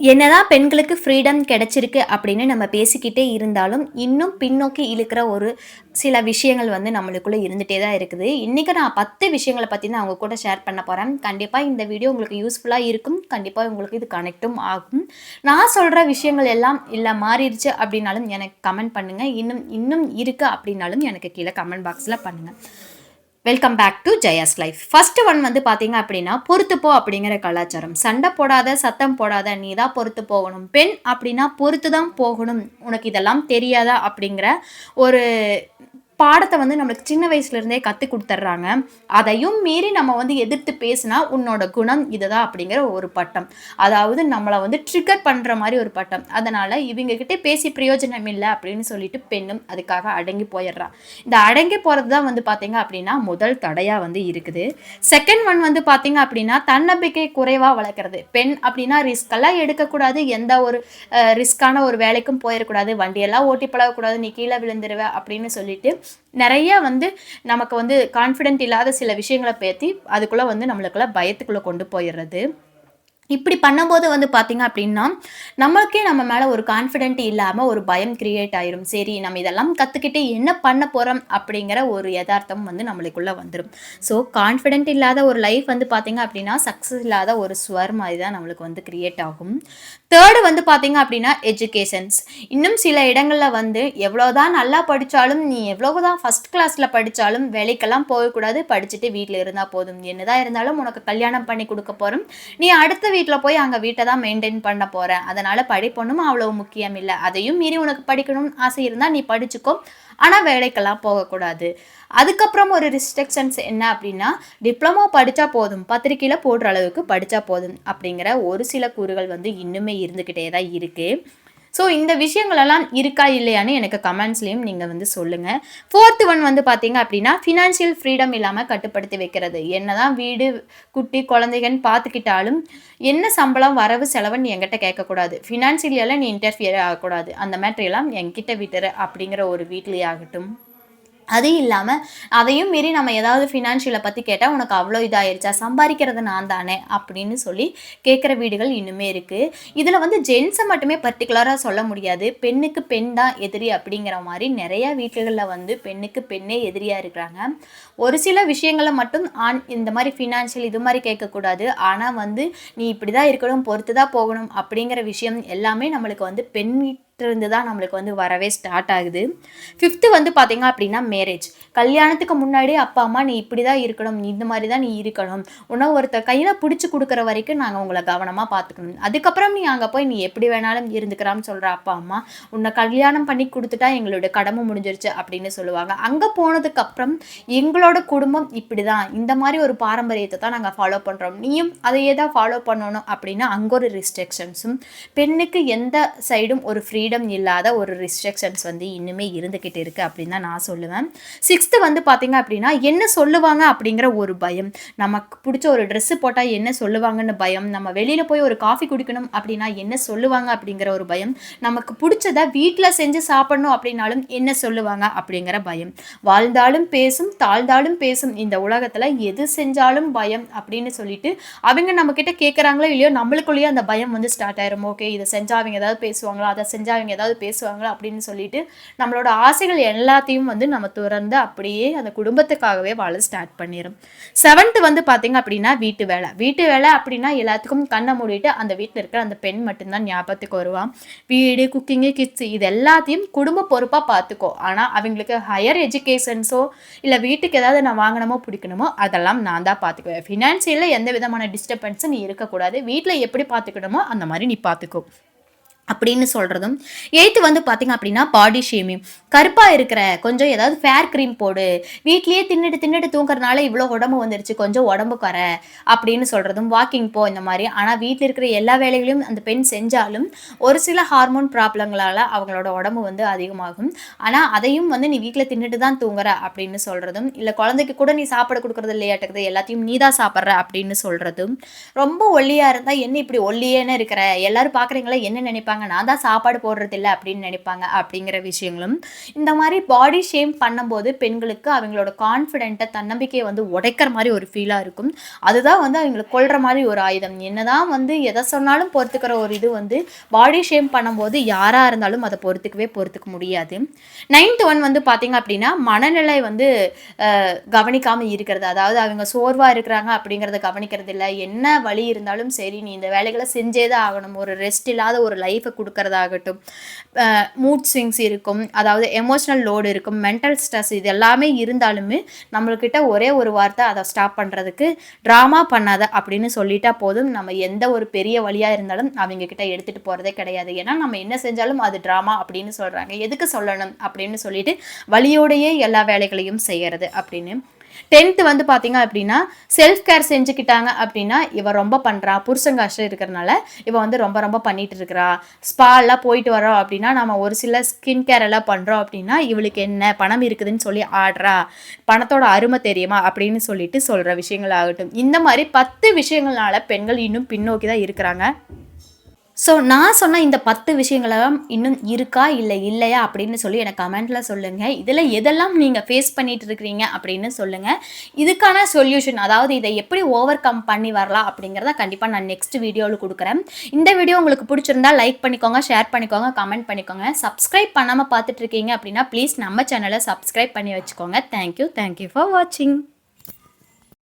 என்னதான் பெண்களுக்கு ஃப்ரீடம் கிடைச்சிருக்கு அப்படின்னு நம்ம பேசிக்கிட்டே இருந்தாலும், இன்னும் பின்னோக்கி இழுக்கிற ஒரு சில விஷயங்கள் வந்து நம்மளுக்குள்ள இருந்துட்டே தான் இருக்குது. இன்னைக்கு நான் 10 விஷயங்கள பத்தி தான் உங்க கூட ஷேர் பண்ண போறேன். கண்டிப்பா இந்த வீடியோ உங்களுக்கு யூஸ்ஃபுல்லா இருக்கும். கண்டிப்பா உங்களுக்கு இது கனெக்ட்டும் ஆகும். நான் சொல்ற விஷயங்கள் எல்லாம் இல்ல மாறிடுச்சு அப்படின்னாலும் எனக்கு கமெண்ட் பண்ணுங்க. இன்னும் இன்னும் இருக்கு அப்படின்னாலும் எனக்கு கீழ கமெண்ட் பாக்ஸ்ல பண்ணுங்க. Welcome back to Jaya's life. First one வந்து பார்த்தீங்க அப்படின்னா, பொறுத்துப்போ அப்படிங்கிற கலாச்சாரம். சண்டை போடாத, சத்தம் போடாத, நீ தான் பொறுத்து போகணும். பெண் அப்படின்னா பொறுத்து தான் போகணும். உனக்கு இதெல்லாம் தெரியாதா? அப்படிங்கிற ஒரு பாடத்த வந்து நம்மளுக்கு சின்ன வயசுல இருந்தே கத்துக் குடுத்துர்றாங்க. அதையும் மீறி நம்ம வந்து எதிர்த்து பேசினா, உன்னோட குணம் இதுதான் அப்படிங்கிற ஒரு பட்டம். அதாவது நம்மள வந்து ட்ரிகர் பண்ற மாரி ஒரு பட்டம். அதனால இவங்க கிட்ட பேசி பிரயோஜனம் இல்ல அப்படின்னு சொல்லிட்டு பெண்ணும் அதுக்காக அடங்கி போயிடுறா. இந்த அடங்கி போறது தான் வந்து பார்த்தீங்க அப்படின்னா, முதல் தடையா வந்து இருக்குது. செகண்ட் ஒன் வந்து பார்த்தீங்க அப்படின்னா, தன்னம்பிக்கை குறைவா வளர்க்கறது. பெண் அப்படின்னா ரிஸ்க் எல்லாம் எடுக்கக்கூடாது. எந்த ஒரு ரிஸ்க்கான ஒரு வேலைக்கும் போயிறக்கூடாது. வண்டியெல்லாம் ஓட்டி பழகக்கூடாது. நீ கீழ விழுந்துருவ அப்படின்னு சொல்லிட்டு, நெறைய வந்து நமக்கு வந்து கான்ஃபிடென்ட் இல்லாத சில விஷயங்கள பேத்தி, அதுக்குள்ள வந்து நம்மளுக்குள்ள பயத்துக்குள்ள கொண்டு போயிறது. இப்படி பண்ணும்போது வந்து பார்த்தீங்க அப்படின்னா, நமக்கே நம்ம மேல ஒரு கான்ஃபிடென்ட் இல்லாம ஒரு பயம் கிரியேட் ஆயிரும். சரி நம்ம இதெல்லாம் கத்துக்கிட்டு என்ன பண்ண போறோம் அப்படிங்கிற ஒரு எதார்த்தம் வந்து நம்மளுக்குள்ள வந்துரும். ஸோ கான்ஃபிடென்ட் இல்லாத ஒரு லைஃப் வந்து பார்த்தீங்க அப்படின்னா, சக்சஸ் இல்லாத ஒரு ஸ்வர் மாரி தான் நம்மளுக்கு வந்து கிரியேட் ஆகும். 3 வந்து பார்த்தீங்க அப்படின்னா, எஜுகேஷன்ஸ். இன்னும் சில இடங்கள்ல வந்து எவ்வளோதான் நல்லா படிச்சாலும், நீ எவ்வளவுதான் ஃபர்ஸ்ட் கிளாஸ்ல படிச்சாலும் வேலைக்கெல்லாம் போகக்கூடாது. படிச்சுட்டு வீட்ல இருந்தா போதும். என்னதான் இருந்தாலும் உனக்கு கல்யாணம் பண்ணி குடுக்க போறோம். நீ அடுத்த வீட்ல போய் அங்க வீட்ட தான் மெயின்டெயின் பண்ண போற. அதனால படிப்பு ஒண்ணும் அவ்வளவு முக்கியம் இல்ல. அதையும் மீறி உனக்கு படிக்கணும்னு ஆசை இருந்தா நீ படிச்சுக்கோ. ஆனா வேலைக்கெல்லாம் போகக்கூடாது. அதுக்கப்புறம் ஒரு ரிஸ்ட்ரிக்ஷன்ஸ் என்ன அப்படின்னா, டிப்ளமோ படிச்சா போதும். பத்திரிக்கையில போடுற அளவுக்கு படிச்சா போதும். அப்படிங்கிற ஒரு சில கூறுகள் வந்து இன்னுமே இருந்துகிட்டே தான் இருக்கு. ஸோ இந்த விஷயங்கள் எல்லாம் இருக்கா இல்லையான்னு எனக்கு கமெண்ட்ஸ்லயும் நீங்க வந்து சொல்லுங்க. 4த் ஒன் வந்து பார்த்தீங்க அப்படின்னா, ஃபினான்ஷியல் ஃப்ரீடம் இல்லாம கட்டுப்படுத்தி வைக்கிறது. என்னதான் வீடு, குட்டி, குழந்தைகன்னு பார்த்துக்கிட்டாலும், என்ன சம்பளம், வரவு, செலவுன்னு என்கிட்ட கேட்கக்கூடாது. ஃபினான்ஷியலியெல்லாம் நீ இன்டர்ஃபியரே ஆகக்கூடாது. அந்த மேட்டர் எல்லாம் என்கிட்ட விட்டுரு அப்படிங்கிற ஒரு வீட்லயே ஆகட்டும். அது இல்லாம, அதையும் மீறி நம்ம ஏதாவது ஃபினான்ஷியல பத்தி கேட்டா, "உனக்கு அவ்ளோ இதாயிருச்சா? சம்பாரிக்கிறது நான் தானே!" அப்படின்னு சொல்லி கேட்கிற வீடுகள் இன்னுமே இருக்கு. இதுல வந்து ஜென்ஸ மட்டுமே பர்ட்டிகுலரா சொல்ல முடியாது. பெண்ணுக்கு பெண் தான் எதிரி அப்படிங்கிற மாரி நெறைய வீட்டுகள்ல வந்து பெண்ணுக்கு பெண்ணே எதிரியா இருக்கிறாங்க. ஒரு சில விஷயங்கள மட்டும் ஆண் இந்த மாரி ஃபினான்ஷியல் இது மாரி கேட்கக்கூடாது. ஆனா வந்து, "நீ இப்படிதான் இருக்கணும், பொறுத்து தான் போகணும்." அப்படிங்கிற விஷயம் எல்லாமே நம்மளுக்கு வந்து பெண் இருந்து தான் நம்மளுக்கு வந்து வரவே ஸ்டார்ட் ஆகுது. 5த் வந்து பார்த்தீங்க அப்படின்னா மேரேஜ். கல்யாணத்துக்கு முன்னாடி அப்பா, அம்மா நீ இப்படி தான் இருக்கணும். இந்த மாரி தான் நீ இருக்கணும். உன்ன ஒருத்தர் கையில புடிச்சு குடுக்குற வரைக்கும் நாங்க உங்கள கவனமா பார்த்துக்கணும். அதுக்கப்புறம் நீ அங்க போய் நீ எப்படி வேணாலும் இருந்துக்கலாம்னு சொல்ற அப்பா, அம்மா, உன்ன கல்யாணம் பண்ணி குடுத்துட்டா எங்களுடைய கடமை முடிஞ்சிருச்சு அப்படின்னு சொல்லுவாங்க. அங்க போனதுக்கு அப்புறம் எங்களோட குடும்பம் இப்படிதான். இந்த மாரி ஒரு பாரம்பரியத்த தான் நாங்க ஃபாலோ பண்றோம். நீயும் அதையே தான் ஃபாலோ பண்ணணும் அப்படின்னு அங்க ஒரு ரிஸ்ட்ரிக்ஷன்ஸும், பெண்ணுக்கு எந்த சைடும் ஒரு ஃப்ரீடம் இல்லாத ஒரு ரிஸ்ட்ரிக்ஷன்ஸ் வந்து இன்னுமே இருந்துகிட்டு இருக்கு அப்படின்னு தான் நான் சொல்லுவேன். 6த் வந்து பார்த்தீங்க அப்படின்னா, என்ன சொல்லுவாங்க அப்படிங்கிற ஒரு பயம். நமக்கு புடிச்ச ஒரு ட்ரெஸ் போட்டா என்ன சொல்லுவாங்கன்னு பயம். நம்ம வெளியில போய் ஒரு காஃபி குடிக்கணும் அப்படின்னா என்ன சொல்லுவாங்க அப்படிங்கிற ஒரு பயம். நமக்கு புடிச்சத வீட்ல செஞ்சு சாப்பிடணும் அப்படின்னாலும் என்ன சொல்லுவாங்க அப்படிங்கிற பயம். வாழ்ந்தாலும் பேசும், தாழ்ந்தாலும் பேசும் இந்த உலகத்துல எது செஞ்சாலும் பயம் அப்படின்னு சொல்லிட்டு, அவங்க நம்மகிட்ட கேட்கறாங்களோ இல்லையோ நம்மளுக்குள்ளேயே அந்த பயம் வந்து ஸ்டார்ட் ஆயிரும். ஓகே இத செஞ்சா அவங்க ஏதாவது பேசுவாங்களா? அத செஞ்சா அவங்க ஏதாவது பேசுவாங்களா? அப்படின்னு சொல்லிட்டு நம்மளோட ஆசைகள் எல்லாத்தையும் வந்து நம்ம துறந்து அப்படியே அந்த குடும்பத்துக்காகவே வாழ ஸ்டார்ட் பண்ணிரும். 7th வந்து பார்த்தீங்க அப்படின்னா வீட்டு வேலை. வீட்டு வேலை அப்படின்னா எல்லாத்துக்கும் கண்ண மூடிட்டு அந்த வீட்ல இருக்கிற அந்த பெண் மட்டும் தான் ஞாபகத்துக்கு வருவா. வீடு, குக்கிங்கு, கிட்ஸ் இது எல்லாத்தையும் குடும்ப பொறுப்பா பார்த்துக்கோ. ஆனா அவங்களுக்கு ஹையர் எஜுகேஷன்ஸோ இல்ல வீட்டுக்கு ஏதாவது நான் வாங்கணுமோ, பிடிக்கணுமோ அதெல்லாம் நான் தான் பார்த்துக்குவேன். ஃபினான்ஷியல்ல எந்த விதமான டிஸ்டர்பன்ஸும் நீ இருக்கக்கூடாது. வீட்ல எப்படி பார்த்துக்கணுமோ அந்த மாரி நீ பார்த்துக்கோ. அப்படின்னு சொல்றதும். 8th வந்து பார்த்தீங்க அப்படின்னா, பாடி ஷேமிங். கருப்பா இருக்கிற, கொஞ்சம் ஏதாவது ஃபேர் கிரீம் போடு. வீட்லயே தின்னுட்டு தின்னுட்டு தூங்குறதுனால இவ்ளோ உடம்பு வந்துருச்சு. கொஞ்சம் உடம்பு கொற. அப்படின்னு சொல்றதும். வாக்கிங் போ இந்த மாரி. ஆனா வீட்ல இருக்கிற எல்லா வேலைகளையும் அந்த பெண் செஞ்சாலும், ஒரு சில ஹார்மோன் ப்ராப்ளங்களால அவங்களோட உடம்பு வந்து அதிகமாகும். ஆனா அதையும் வந்து நீ வீட்ல தின்னுட்டு தான் தூங்குற அப்படின்னு சொல்றதும். இல்ல குழந்தைக்கு கூட நீ சாப்பாடு குடுக்குறது இல்லையாட்டுக்குது. எல்லாத்தையும் நீ தான் சாப்பிடுற அப்படின்னு சொல்றதும். ரொம்ப ஒல்லியா இருந்தா, என்ன இப்படி ஒல்லியேன்னு இருக்கிற? எல்லாரும் பார்க்குறவங்கலாம் என்ன நினைப்பாங்க? நினைப்பாங்க, நான் தான் சாப்பாடு போடுறதில்ல அப்படின்னு நினைப்பாங்க அப்படிங்கிற விஷயங்களும். இந்த மாரி பாடி ஷேம் பண்ணும்போது பெண்களுக்கு அவங்களோட கான்ஃபிடென்ட்ட, தன்னம்பிக்கைய வந்து உடைக்கிற மாரி ஒரு ஃபீலா இருக்கும். அதுதான் வந்து அவங்கள கொல்ற மாரி ஒரு ஆயுதம். என்னதான் வந்து எத சொன்னாலும் பொறுத்துக்கிற ஒரு இது வந்து பாடி ஷேம் பண்ணும்போது யாரா இருந்தாலும் அத பொறுத்துக்க முடியாது. 9த் ஒன் வந்து பார்த்தீங்க அப்படின்னா, மனநிலை வந்து கவனிக்காம இருக்கிறது. அதாவது அவங்க சோர்வா இருக்கிறாங்க அப்படிங்கிறத கவனிக்கிறது இல்ல. என்ன வலி இருந்தாலும் சரி, நீ இந்த வேலைகள செஞ்சே தான் ஆகணும். ஒரு ரெஸ்ட் இல்லாத ஒரு லைஃப குடுக்கறதாகட்டும், மூட் ஸ்விங்ஸ் இருக்கும். அதாவது எமோஷனல் லோட் இருக்கும். மென்டல் ஸ்ட்ரெஸ் இது எல்லாமே இருந்தாலுமே, நம்மள்கிட்ட ஒரே ஒரு வார்த்தை அத ஸ்டாப் பண்றதுக்கு, "ட்ராமா பண்ணாத" அப்படின்னு சொல்லிட்டா போதும். நம்ம எந்த ஒரு பெரிய வலியா இருந்தாலும் அவங்க கிட்ட எடுத்துட்டு போறதே கிடையாது. ஏன்னா, நம்ம என்ன செஞ்சாலும் அது ட்ராமா அப்படின்னு சொல்றாங்க. எதுக்கு சொல்லணும் அப்படின்னு சொல்லிட்டு, வலியோடையே எல்லா வேலைகளையும் செய்யறது அப்படின்னு. 10th வந்து பார்த்தீங்க அப்படின்னா, செல்ஃப் கேர் செஞ்சுக்கிட்டாங்க அப்படின்னா, இவ ரொம்ப பண்றா. புருஷன் கஷ்டம் இருக்கிறனால, இவ வந்து ரொம்ப ரொம்ப பண்ணிட்டு இருக்கிறா. ஸ்பாலாம் போயிட்டு வரோம் அப்படின்னா, நம்ம ஒரு சில ஸ்கின் கேர் எல்லாம் பண்றோம் அப்படின்னா, இவளுக்கு என்ன பணம் இருக்குதுன்னு சொல்லி ஆடுறா. பணத்தோட அருமை தெரியுமா? அப்படின்னு சொல்லிட்டு சொல்ற விஷயங்கள் ஆகட்டும். இந்த மாரி 10 விஷயங்கள்னால பெண்கள் இன்னும் பின்னோக்கி தான் இருக்கிறாங்க. ஸோ, நான் சொன்ன இந்த 10 விஷயங்கள்லாம் இன்னும் இருக்கா? இல்ல இல்லையா? அப்படின்னு சொல்லி எனக்கு கமெண்ட்ல சொல்லுங்க. இதுல எதெல்லாம் நீங்க ஃபேஸ் பண்ணிட்டு இருக்கிறீங்க அப்படின்னு சொல்லுங்க. இதுக்கான சொல்யூஷன் அதாவது இத எப்படி ஓவர் கம் பண்ணி வரலாம் அப்படிங்கிறத கண்டிப்பா நான் நெக்ஸ்ட் வீடியோல குடுக்குறேன். இந்த வீடியோ உங்களுக்கு புடிச்சிருந்தா லைக் பண்ணிக்கோங்க, ஷேர் பண்ணிக்கோங்க, கமெண்ட் பண்ணிக்கோங்க. சப்ஸ்கிரைப் பண்ணாம பார்த்துட்டு இருக்கீங்க அப்படின்னா, ப்ளீஸ் நம்ம சேனல சப்ஸ்கிரைப் பண்ணி வச்சுக்கோங்க. தேங்க் யூ ஃபார் வாட்சிங்.